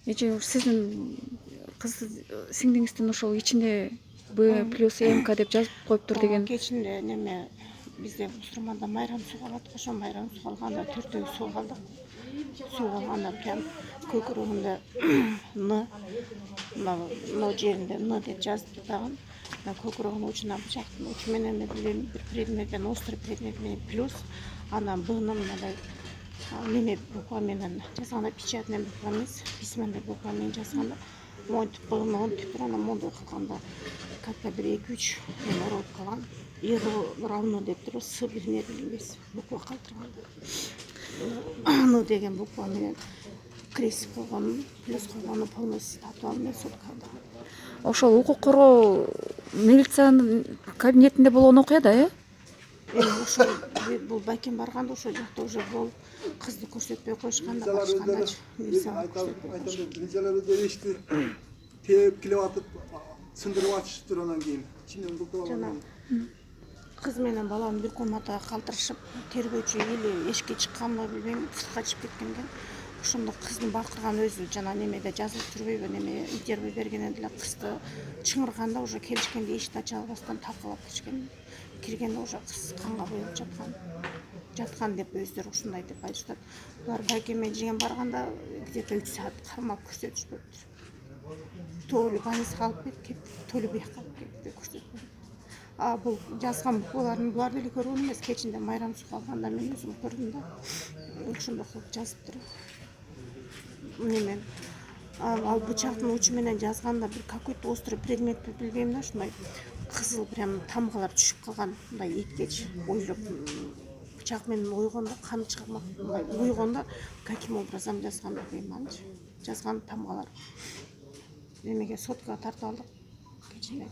эже сиздин кыз сиңдиңиздин ошол ичинде Б плюс МК деп жазып коюптур деген. Кечинде неме бизде Усурманда майрам суу калат, ошо майрам суу калганда төртөө суу калдык. Суу калганда прям көкүрөгүндө Н жеринде Н деп жазыптыр дагы. Көкүрөгүнүн учуна бычактын учу менен бир предметпен, острый предмет менен плюс, анан Бны мындай неме буква менен жазганда, печатный буква эмес, письменный буква менен жазганда, монтип Бны монтип анан мондой кылганда как-то бир 2-3 неме болуп калган. Равно деп туруп С билине билинбес буква калтырганда. Н деген буква менен крестик койгонун, плюс койгонун полностью татып алып мен соткада. Ошол укук коргоо милициянын кабинетинде болгон окуя да, Ошол бул байкем барганда ошол жакта уже болуп, кызды көрсөтпөй коюшканда, барышкандачы милицияга көрсөтпөй коюшкан. Милициялар ишти тээп келип атып, сындырып атышыптыр анан кийин. Жана кыз менен баланы бир комнатага калтырышып, тергөөчү или эшикке чыкканбы билбейм, сыртка чыгып кеткен экен. Ошондо кыздын бакырган өзү жана немеде жазылып жүрбөйбү, неме интервью бергенде деле кызды чыңырганда уже келишкенде эшикти ача албастан талкалап киришкен. Киргенде уже кыз канга боелуп жаткан деп өздөрү ушундай деп айтышат. Булар байкеме жеген барганда где-то 3 саат кармап көрсөтүшпөптүр. То ли больницага алып кетип, то ли бияка алып кетип көрсөтпөйт. Бул жазган букваларын булар деле көргөн эмес. Кечинде майрам суу калганда мен өзүм көрдүм да. Ошондой кылып жазыптыр. Неме ал бычактын учу менен жазганда бир какой-то острый предмет билбейм да, ушундай кызыл прям тамгалар түшүп калган, мындай эткеч ойлоп бычак менен ойгондо кан чыгып ойгондо каким образом жазган билбейм анчы. Жазган тамгалар. Немеге соткага тартып алдык кечинде.